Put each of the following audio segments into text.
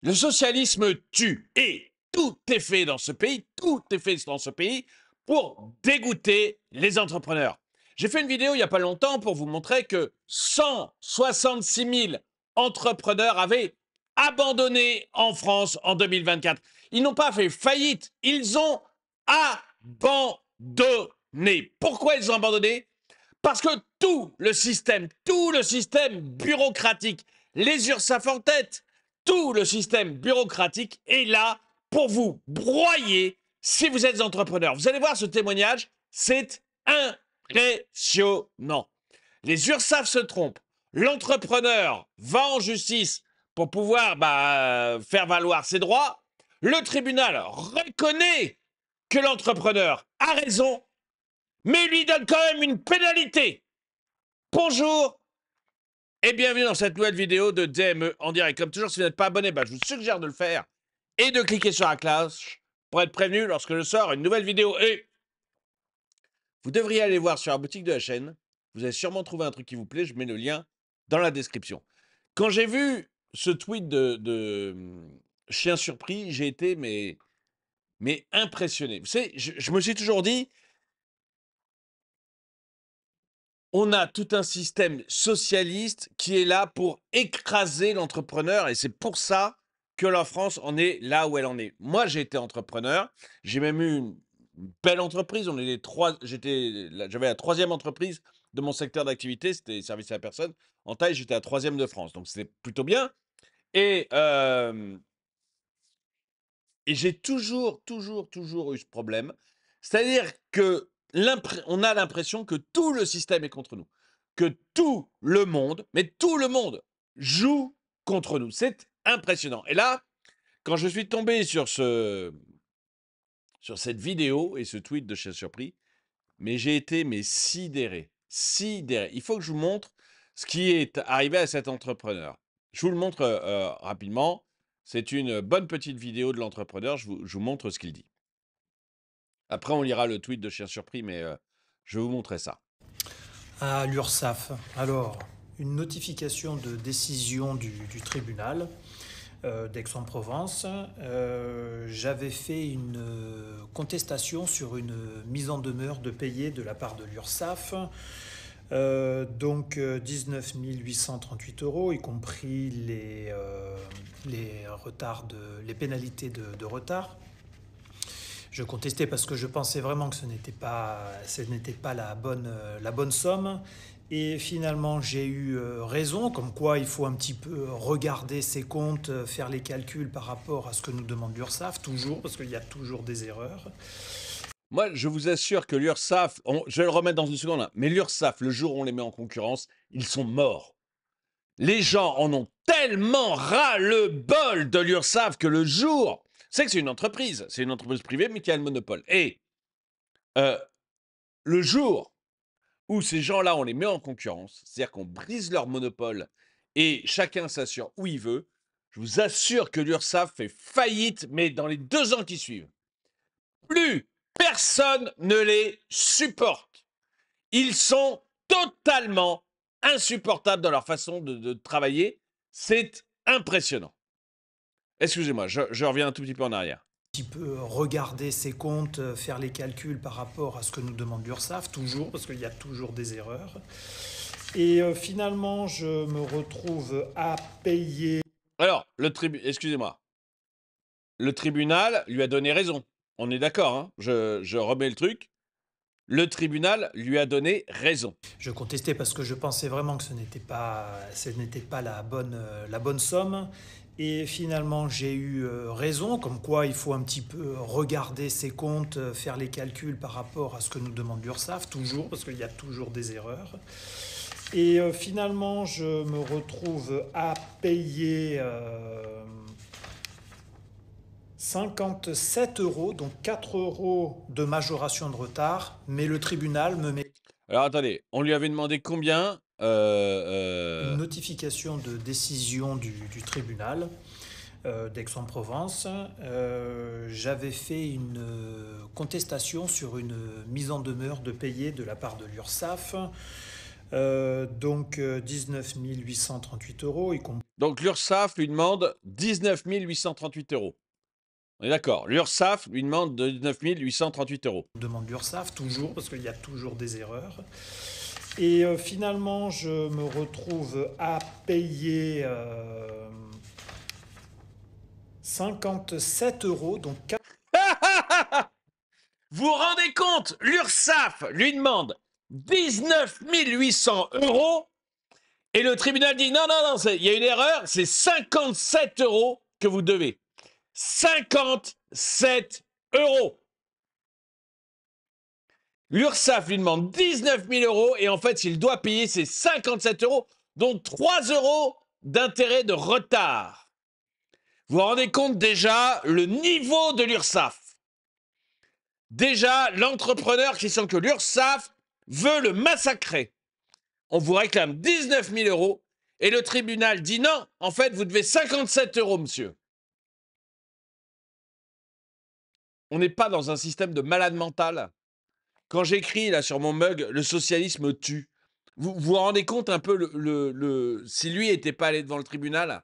Le socialisme tue et tout est fait dans ce pays, tout est fait dans ce pays pour dégoûter les entrepreneurs. J'ai fait une vidéo il n'y a pas longtemps pour vous montrer que 166 000 entrepreneurs avaient abandonné en France en 2024. Ils n'ont pas fait faillite, ils ont abandonné. Pourquoi ils ont abandonné? Parce que tout le système bureaucratique, les URSSAF en tête, tout le système bureaucratique est là pour vous broyer si vous êtes entrepreneur. Vous allez voir ce témoignage, c'est impressionnant. Les URSSAF se trompent, l'entrepreneur va en justice pour pouvoir faire valoir ses droits, le tribunal reconnaît que l'entrepreneur a raison, mais lui donne quand même une pénalité. Bonjour et bienvenue dans cette nouvelle vidéo de DME en direct. Comme toujours, si vous n'êtes pas abonné, je vous suggère de le faire et de cliquer sur la cloche pour être prévenu lorsque je sors une nouvelle vidéo. Et vous devriez aller voir sur la boutique de la chaîne. Vous allez sûrement trouver un truc qui vous plaît. Je mets le lien dans la description. Quand j'ai vu ce tweet de Chien Surpris, j'ai été mais impressionné. Vous savez, je me suis toujours dit, on a tout un système socialiste qui est là pour écraser l'entrepreneur et c'est pour ça que la France en est là où elle en est. Moi, j'ai été entrepreneur, j'ai même eu une belle entreprise. J'avais la troisième entreprise de mon secteur d'activité, c'était les services à la personne. En taille, j'étais la troisième de France, donc c'était plutôt bien. Et, euh, et j'ai toujours eu ce problème. C'est-à-dire que on a l'impression que tout le système est contre nous, que tout le monde, mais tout le monde, joue contre nous. C'est impressionnant. Et là, quand je suis tombé sur cette vidéo et ce tweet de Chien Surpris, mais j'ai été sidéré, sidéré. Il faut que je vous montre ce qui est arrivé à cet entrepreneur. Je vous le montre rapidement. C'est une bonne petite vidéo de l'entrepreneur. Je vous montre ce qu'il dit. Après, on lira le tweet de Chien Surpris, mais je vais vous montrer ça. À l'URSSAF. Alors, une notification de décision du tribunal d'Aix-en-Provence. J'avais fait une contestation sur une mise en demeure de payer de la part de l'URSSAF. Donc 19 838 €, y compris les pénalités de retard. Je contestais parce que je pensais vraiment que ce n'était pas la bonne somme. Et finalement, j'ai eu raison, comme quoi il faut un petit peu regarder ses comptes, faire les calculs par rapport à ce que nous demande l'URSSAF, toujours, parce qu'il y a toujours des erreurs. Moi, je vous assure que l'URSSAF, je vais le remettre dans une seconde, là, mais l'URSSAF, le jour où on les met en concurrence, ils sont morts. Les gens en ont tellement ras-le-bol de l'URSSAF que le jour... C'est que c'est une entreprise privée, mais qui a le monopole. Et le jour où ces gens-là, on les met en concurrence, c'est-à-dire qu'on brise leur monopole et chacun s'assure où il veut, je vous assure que l'URSSAF fait faillite, mais dans les 2 ans qui suivent. Plus personne ne les supporte. Ils sont totalement insupportables dans leur façon de travailler. C'est impressionnant. Excusez-moi, je reviens un tout petit peu en arrière. Un petit peu regarder ses comptes, faire les calculs par rapport à ce que nous demande l'URSSAF, toujours, parce qu'il y a toujours des erreurs. Et finalement, je me retrouve à payer. Alors, excusez-moi. Le tribunal lui a donné raison. On est d'accord, hein, je remets le truc. Le tribunal lui a donné raison. Je contestais parce que je pensais vraiment que ce n'était pas la bonne somme. Et finalement, j'ai eu raison, comme quoi il faut un petit peu regarder ses comptes, faire les calculs par rapport à ce que nous demande l'URSSAF, toujours, parce qu'il y a toujours des erreurs. Et finalement, je me retrouve à payer 57 €, donc 4 € de majoration de retard, mais le tribunal me met Alors attendez, on lui avait demandé combien une notification de décision du tribunal d'Aix-en-Provence. J'avais fait une contestation sur une mise en demeure de payer de la part de l'URSSAF. Donc 19 838 euros, y compris Donc l'URSSAF lui demande 19 838 euros. On est d'accord. L'URSSAF lui demande 19 838 euros. demande l'URSSAF, toujours, parce qu'il y a toujours des erreurs. Et finalement, je me retrouve à payer 57 euros, donc Vous vous rendez compte? L'URSSAF lui demande 19 800 euros et le tribunal dit non, non, non, il y a une erreur, c'est 57 euros que vous devez. 57 euros. L'URSSAF lui demande 19 000 euros et en fait, il doit payer ses 57 euros, dont 3 euros d'intérêt de retard. Vous vous rendez compte déjà le niveau de l'URSSAF? Déjà, l'entrepreneur qui sent que l'URSSAF veut le massacrer. On vous réclame 19 000 euros et le tribunal dit non, en fait, vous devez 57 euros, monsieur. On n'est pas dans un système de malade mental. Quand j'écris là sur mon mug, le socialisme tue. Vous vous rendez compte un peu si lui n'était pas allé devant le tribunal?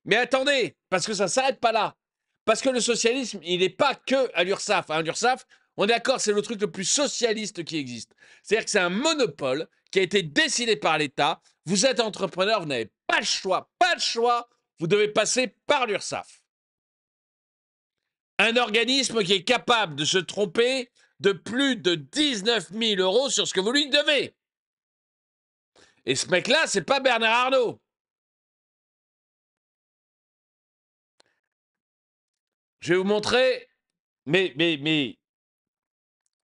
Mais attendez, parce que ça ne s'arrête pas là. Parce que le socialisme, il n'est pas que à l'URSSAF. Hein. L'URSSAF, on est d'accord, c'est le truc le plus socialiste qui existe. C'est-à-dire que c'est un monopole qui a été décidé par l'État. Vous êtes entrepreneur, vous n'avez pas le choix, pas le choix. Vous devez passer par l'URSSAF. Un organisme qui est capable de se tromper de plus de 19 000 euros sur ce que vous lui devez. Et ce mec-là, c'est pas Bernard Arnault. Je vais vous montrer, mais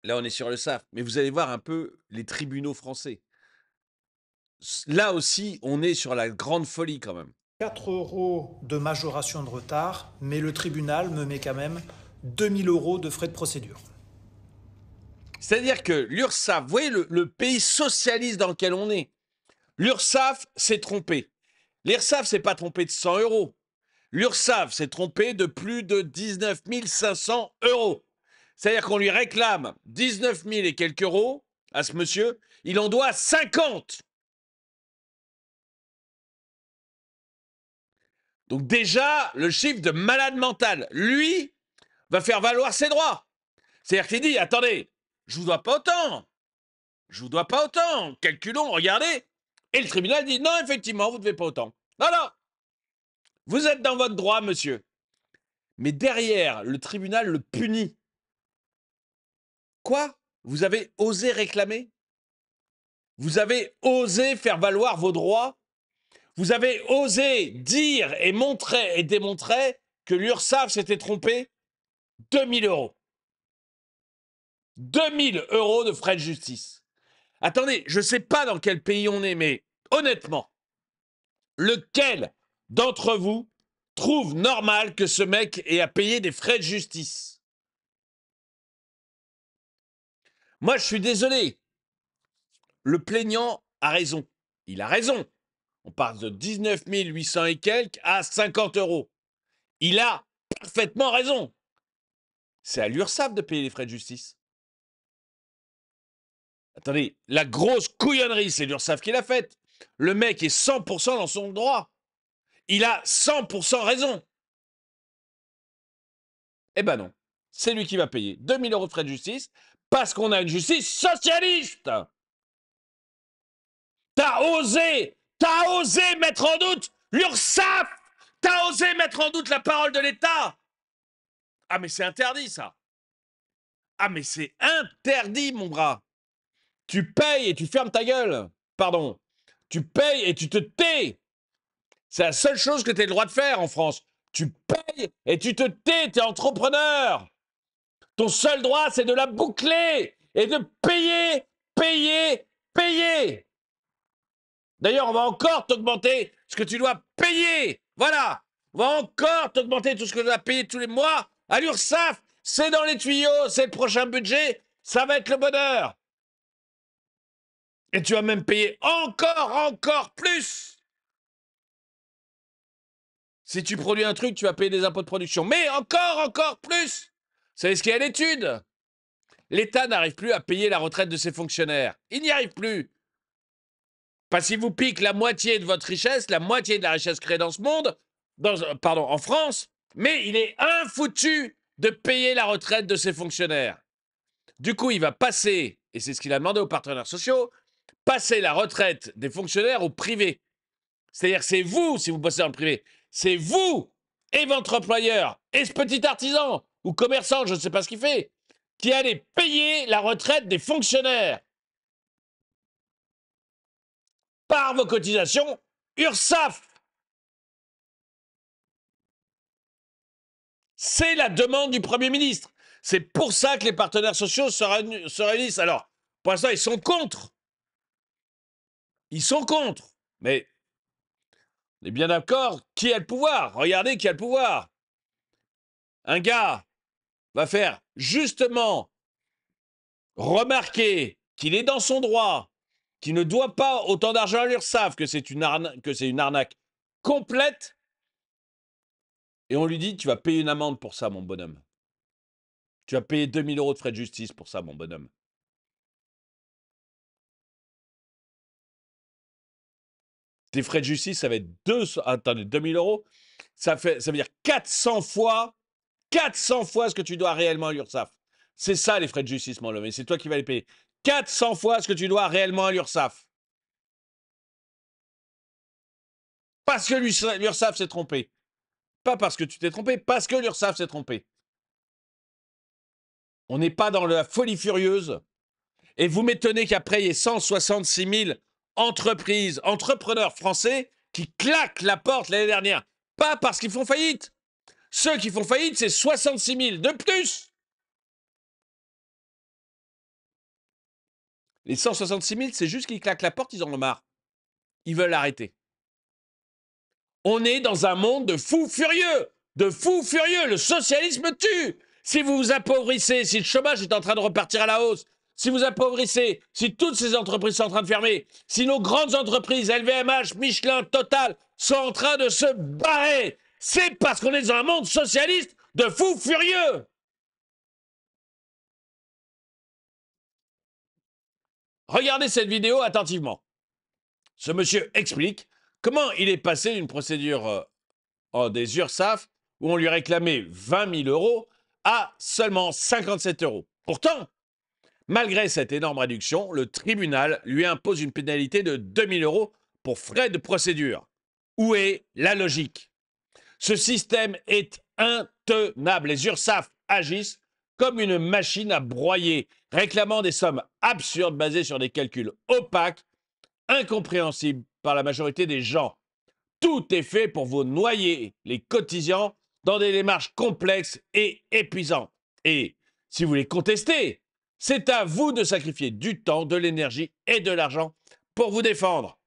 là on est sur le SAF, mais vous allez voir un peu les tribunaux français. Là aussi, on est sur la grande folie quand même. 4 euros de majoration de retard, mais le tribunal me met quand même 2000 euros de frais de procédure. C'est-à-dire que l'URSSAF, vous voyez le pays socialiste dans lequel on est, l'URSSAF s'est trompé. L'URSSAF s'est pas trompé de 100 euros. L'URSSAF s'est trompé de plus de 19 500 euros. C'est-à-dire qu'on lui réclame 19 000 et quelques euros à ce monsieur, il en doit 50. Donc déjà, le chiffre de malade mental, lui, va faire valoir ses droits. C'est-à-dire qu'il dit, attendez, je vous dois pas autant. Je vous dois pas autant. Calculons, regardez. Et le tribunal dit, non, effectivement, vous ne devez pas autant. Non, non. Vous êtes dans votre droit, monsieur. Mais derrière, le tribunal le punit. Quoi? Vous avez osé réclamer? Vous avez osé faire valoir vos droits? Vous avez osé dire et montrer et démontrer que l'URSSAF s'était trompé? 2000 euros. 2000 euros de frais de justice. Attendez, je ne sais pas dans quel pays on est, mais honnêtement, lequel d'entre vous trouve normal que ce mec ait à payer des frais de justice? Moi, je suis désolé. Le plaignant a raison. Il a raison. On passe de 19 800 et quelques à 50 euros. Il a parfaitement raison. C'est à l'URSSAF de payer les frais de justice. Attendez, la grosse couillonnerie, c'est l'URSSAF qui l'a faite. Le mec est 100% dans son droit. Il a 100% raison. Eh ben non, c'est lui qui va payer 2000 euros de frais de justice parce qu'on a une justice socialiste. T'as osé mettre en doute l'URSSAF. T'as osé mettre en doute la parole de l'État. Ah mais c'est interdit ça. Ah mais c'est interdit mon bras. Tu payes et tu fermes ta gueule. Pardon. Tu payes et tu te tais. C'est la seule chose que tu as le droit de faire en France. Tu payes et tu te tais, tu es entrepreneur. Ton seul droit, c'est de la boucler et de payer, payer, payer. D'ailleurs, on va encore t'augmenter ce que tu dois payer. Voilà. On va encore t'augmenter tout ce que tu dois payer tous les mois à l'URSSAF. C'est dans les tuyaux, c'est le prochain budget. Ça va être le bonheur. Et tu vas même payer encore plus. Si tu produis un truc, tu vas payer des impôts de production. Mais encore plus. Vous savez ce qu'il y a à l'étude? l'État n'arrive plus à payer la retraite de ses fonctionnaires. Il n'y arrive plus. Parce qu'il vous pique la moitié de votre richesse, la moitié de la richesse créée dans ce monde, en France, mais il est infoutu de payer la retraite de ses fonctionnaires. Du coup, il va passer, et c'est ce qu'il a demandé aux partenaires sociaux, passer la retraite des fonctionnaires au privé. C'est-à-dire c'est vous, si vous bossez dans le privé, c'est vous et votre employeur et ce petit artisan ou commerçant, je ne sais pas ce qu'il fait, qui allez payer la retraite des fonctionnaires par vos cotisations URSSAF. C'est la demande du Premier ministre. C'est pour ça que les partenaires sociaux se réunissent. Alors, pour l'instant, ils sont contre. Ils sont contre. Mais on est bien d'accord, qui a le pouvoir? Regardez qui a le pouvoir. Un gars va faire justement remarquer qu'il est dans son droit, qu'il ne doit pas autant d'argent à l'URSSAF, que c'est une arnaque complète, et on lui dit, tu vas payer une amende pour ça, mon bonhomme. Tu vas payer 2000 € de frais de justice pour ça, mon bonhomme. Tes frais de justice, ça va être 2000 €, ça veut dire 400 fois ce que tu dois réellement à l'URSSAF. C'est ça les frais de justice, mon homme, et c'est toi qui vas les payer. 400 fois ce que tu dois réellement à l'URSSAF. Parce que l'URSSAF s'est trompé. Pas parce que tu t'es trompé, parce que l'URSSAF s'est trompé. On n'est pas dans la folie furieuse. Et vous m'étonnez qu'après, il y ait 166 000 entrepreneurs français qui claquent la porte l'année dernière. Pas parce qu'ils font faillite. Ceux qui font faillite, c'est 66 000 de plus. Les 166 000, c'est juste qu'ils claquent la porte, ils en ont marre. Ils veulent arrêter. On est dans un monde de fous furieux. De fous furieux. Le socialisme tue. Si vous vous appauvrissez, si le chômage est en train de repartir à la hausse, si vous appauvrissez, si toutes ces entreprises sont en train de fermer, si nos grandes entreprises, LVMH, Michelin, Total, sont en train de se barrer, c'est parce qu'on est dans un monde socialiste de fous furieux. Regardez cette vidéo attentivement. Ce monsieur explique comment il est passé d'une procédure des URSSAF où on lui réclamait 20 000 € à seulement 57 €. Pourtant, malgré cette énorme réduction, le tribunal lui impose une pénalité de 2 000 € pour frais de procédure. Où est la logique? Ce système est intenable. Les URSSAF agissent comme une machine à broyer, réclamant des sommes absurdes basées sur des calculs opaques, incompréhensibles par la majorité des gens. Tout est fait pour vous noyer les cotisants dans des démarches complexes et épuisantes. Et si vous les contestez, c'est à vous de sacrifier du temps, de l'énergie et de l'argent pour vous défendre.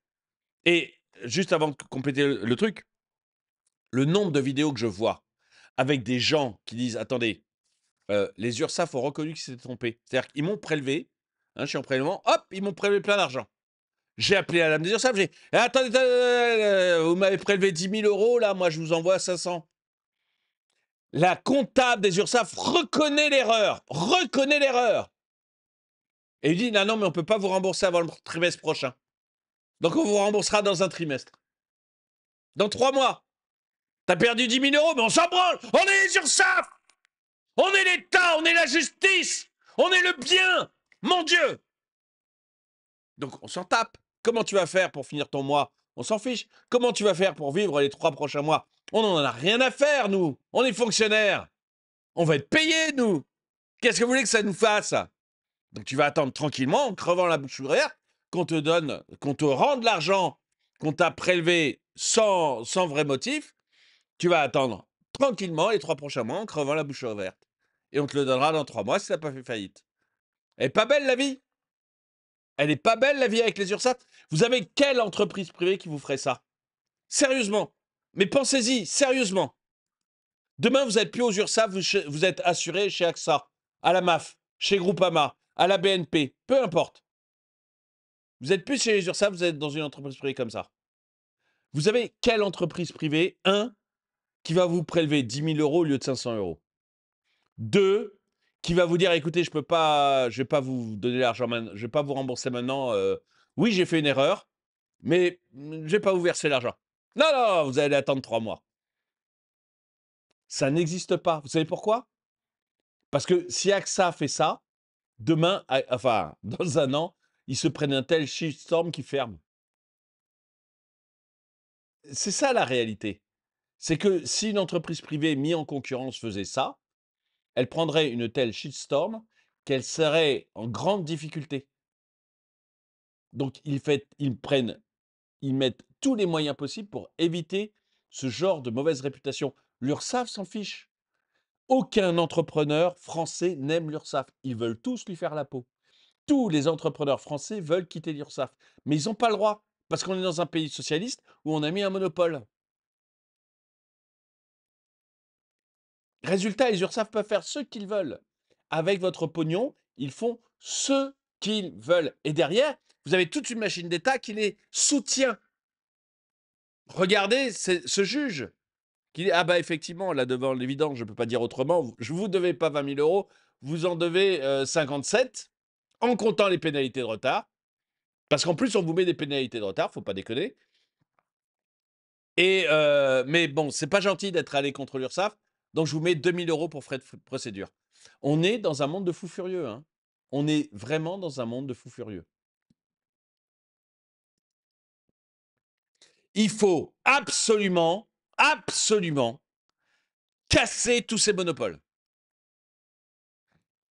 Et juste avant de compléter le truc, le nombre de vidéos que je vois avec des gens qui disent « Attendez, les URSSAF ont reconnu qu'ils s'étaient trompés. » C'est-à-dire qu'ils m'ont prélevé, je suis en prélèvement, hop, ils m'ont prélevé plein d'argent. J'ai appelé à la des URSSAF, j'ai dit « Attendez, vous m'avez prélevé 10 000 €, là, moi je vous envoie 500. » La comptable des URSSAF reconnaît l'erreur. Et il dit, non, mais on ne peut pas vous rembourser avant le trimestre prochain. Donc on vous remboursera dans un trimestre. Dans 3 mois. T'as perdu 10 000 €, mais on s'en branle. On est les URSSAF. On est l'État, on est la justice. On est le bien. Mon Dieu. Donc on s'en tape. Comment tu vas faire pour finir ton mois? On s'en fiche. Comment tu vas faire pour vivre les 3 prochains mois? On n'en a rien à faire, nous. On est fonctionnaires. On va être payés, nous. Qu'est-ce que vous voulez que ça nous fasse? Donc tu vas attendre tranquillement, en crevant la bouche ouverte, qu'on te rende l'argent qu'on t'a prélevé sans vrai motif. Tu vas attendre tranquillement les 3 prochains mois en crevant la bouche ouverte. Et on te le donnera dans 3 mois si tu n'as pas fait faillite. Elle est pas belle la vie? Elle est pas belle la vie avec les URSSAF? Vous avez quelle entreprise privée qui vous ferait ça? Sérieusement. Mais pensez-y, sérieusement. Demain, vous n'êtes plus aux URSSAF, vous êtes assuré chez AXA, à la MAF, chez Groupama, à la BNP, peu importe. Vous n'êtes plus chez les URSSAF, vous êtes dans une entreprise privée comme ça. Vous avez quelle entreprise privée? 1, qui va vous prélever 10 000 € au lieu de 500 €. 2, qui va vous dire: «Écoutez, je vais pas vous donner l'argent maintenant, je vais pas vous rembourser maintenant, oui, j'ai fait une erreur, mais je vais pas vous verser l'argent». Non, non, vous allez attendre 3 mois. Ça n'existe pas. Vous savez pourquoi? Parce que si AXA fait ça, demain, enfin, dans un an, ils se prennent un tel shitstorm qu'ils ferment. C'est ça la réalité. C'est que si une entreprise privée mise en concurrence faisait ça, elle prendrait une telle shitstorm qu'elle serait en grande difficulté. Donc ils mettent tous les moyens possibles pour éviter ce genre de mauvaise réputation. L'URSSAF s'en fiche. Aucun entrepreneur français n'aime l'URSSAF. Ils veulent tous lui faire la peau. Tous les entrepreneurs français veulent quitter l'URSSAF, mais ils n'ont pas le droit, parce qu'on est dans un pays socialiste où on a mis un monopole. Résultat, les URSSAF peuvent faire ce qu'ils veulent. Avec votre pognon, ils font ce qu'ils veulent. Et derrière, vous avez toute une machine d'État qui les soutient. Regardez ce juge qui dit: «Ah bah effectivement, là devant l'évidence, je ne peux pas dire autrement, je vous devez pas 20 000 euros, vous en devez 57, en comptant les pénalités de retard». Parce qu'en plus, on vous met des pénalités de retard, faut pas déconner. Et mais bon, c'est pas gentil d'être allé contre l'URSSAF, donc je vous mets 2 000 € pour frais de procédure. On est dans un monde de fous furieux, hein. On est vraiment dans un monde de fous furieux. Il faut absolument, absolument casser tous ces monopoles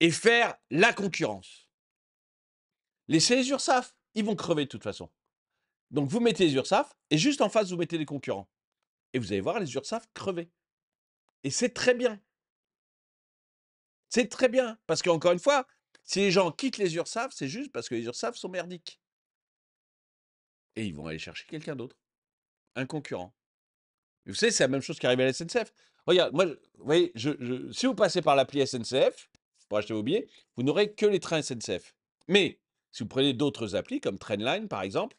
et faire la concurrence. Laissez les URSSAF, ils vont crever de toute façon. Donc vous mettez les URSSAF et juste en face, vous mettez les concurrents. Et vous allez voir les URSSAF crever. Et c'est très bien. C'est très bien, parce qu'encore une fois, si les gens quittent les URSSAF, c'est juste parce que les URSSAF sont merdiques. Et ils vont aller chercher quelqu'un d'autre, un concurrent. Et vous savez, c'est la même chose qui arrive à la SNCF. Regarde, moi, vous voyez, si vous passez par l'appli SNCF pour acheter vos billets, vous n'aurez que les trains SNCF. Mais si vous prenez d'autres applis, comme Trainline par exemple,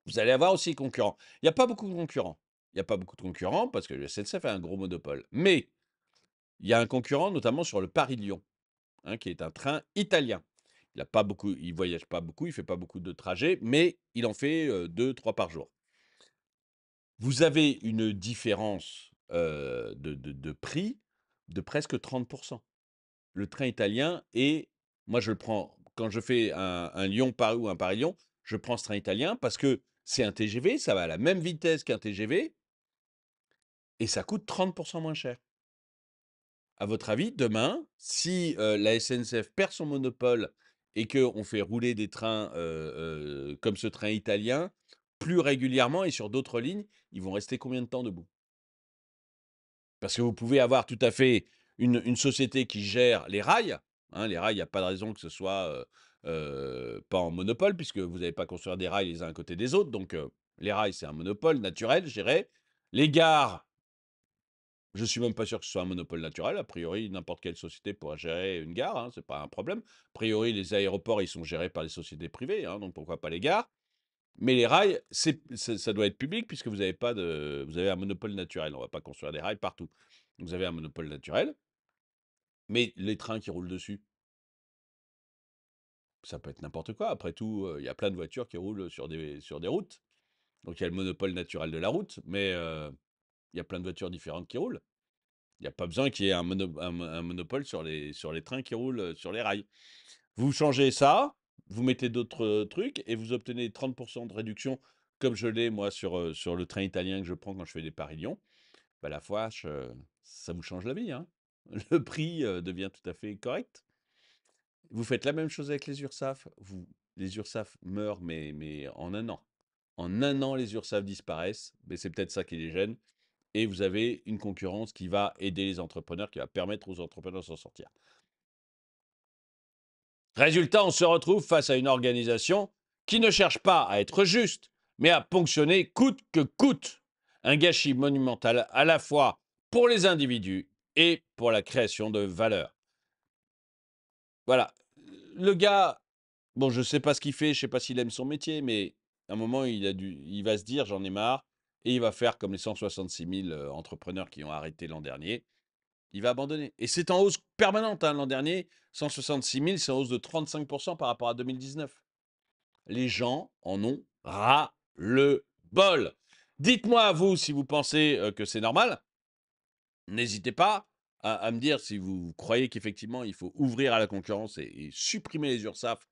vous allez avoir aussi des concurrents. Il n'y a pas beaucoup de concurrents. Il n'y a pas beaucoup de concurrents parce que le SNCF a un gros monopole. Mais il y a un concurrent, notamment sur le Paris-Lyon, hein, qui est un train italien. Il voyage pas beaucoup, il fait pas beaucoup de trajets, mais il en fait 2-3 par jour. Vous avez une différence de prix de presque 30%. Le train italien est, moi je le prends, quand je fais un Lyon-Paris ou un Paris-Lyon, je prends ce train italien parce que c'est un TGV, ça va à la même vitesse qu'un TGV et ça coûte 30% moins cher. À votre avis, demain, si la SNCF perd son monopole et qu'on fait rouler des trains comme ce train italien plus régulièrement et sur d'autres lignes, ils vont rester combien de temps debout? Parce que vous pouvez avoir tout à fait une société qui gère les rails, hein, les rails, il n'y a pas de raison que ce soit pas en monopole, puisque vous n'allez pas construire des rails les uns à côté des autres. Donc, les rails, c'est un monopole naturel, je dirais. Les gares, je suis même pas sûr que ce soit un monopole naturel. A priori, n'importe quelle société pourra gérer une gare, hein, c'est pas un problème. A priori, les aéroports, ils sont gérés par les sociétés privées, hein, donc pourquoi pas les gares. Mais les rails, ça doit être public puisque vous avez un monopole naturel. On va pas construire des rails partout. Vous avez un monopole naturel, mais les trains qui roulent dessus, ça peut être n'importe quoi. Après tout, il y a plein de voitures qui roulent sur des routes. Donc il y a le monopole naturel de la route, mais il y a plein de voitures différentes qui roulent. Il y a pas besoin qu'il y ait un monopole sur les trains qui roulent, sur les rails. Vous changez ça, vous mettez d'autres, trucs et vous obtenez 30 de réduction comme je l'ai moi sur le train italien que je prends quand je fais des Paris-Lyon. Bah, la vache, ça vous change la vie, hein. Le prix, devient tout à fait correct. Vous faites la même chose avec les URSSAF. Les URSSAF meurent, mais en un an. En un an, les URSSAF disparaissent, mais c'est peut-être ça qui les gêne et vous avez une concurrence qui va aider les entrepreneurs, qui va permettre aux entrepreneurs de s'en sortir. Résultat, on se retrouve face à une organisation qui ne cherche pas à être juste, mais à ponctionner coûte que coûte. Un gâchis monumental à la fois pour les individus et pour la création de valeur. Voilà. Le gars, bon, je sais pas ce qu'il fait, je sais pas s'il aime son métier, mais à un moment, il va se dire: «J'en ai marre» et il va faire comme les 166 000 entrepreneurs qui ont arrêté l'an dernier. il va abandonner. Et c'est en hausse permanente, hein. L'an dernier, 166 000, c'est en hausse de 35% par rapport à 2019. Les gens en ont ras le bol. Dites-moi à vous si vous pensez que c'est normal. N'hésitez pas à me dire si vous croyez qu'effectivement il faut ouvrir à la concurrence et supprimer les URSSAF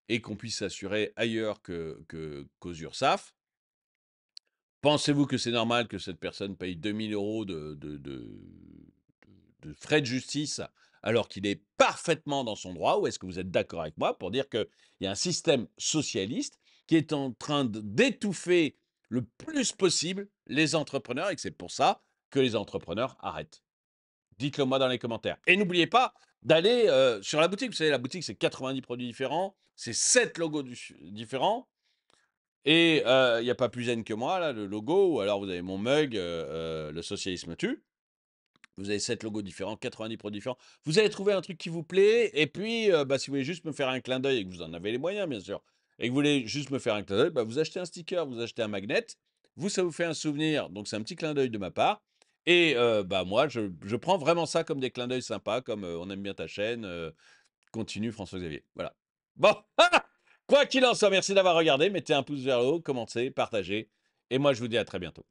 et qu'on puisse s'assurer ailleurs qu'aux URSSAF. Pensez-vous que c'est normal que cette personne paye 2 000 € de frais de justice alors qu'il est parfaitement dans son droit? Ou est-ce que vous êtes d'accord avec moi pour dire qu'il y a un système socialiste qui est en train d'étouffer le plus possible les entrepreneurs et que c'est pour ça que les entrepreneurs arrêtent? Dites-le moi dans les commentaires. Et n'oubliez pas d'aller sur la boutique. Vous savez, la boutique, c'est 90 produits différents, c'est 7 logos différents. Et il n'y a pas plus zen que moi, là, le logo, ou alors vous avez mon mug, le socialisme tue. Vous avez 7 logos différents, 90 produits différents. Vous allez trouver un truc qui vous plaît, et puis, bah, si vous voulez juste me faire un clin d'œil et que vous en avez les moyens, bien sûr, et que vous voulez juste me faire un clin d'œil, bah, vous achetez un sticker, vous achetez un magnet. Vous, ça vous fait un souvenir, donc c'est un petit clin d'œil de ma part. Et bah, moi, je prends vraiment ça comme des clins d'œil sympas, comme on aime bien ta chaîne, continue François Xavier. Voilà. Bon, quoi qu'il en soit, merci d'avoir regardé. Mettez un pouce vers le haut, commentez, partagez. Et moi, je vous dis à très bientôt.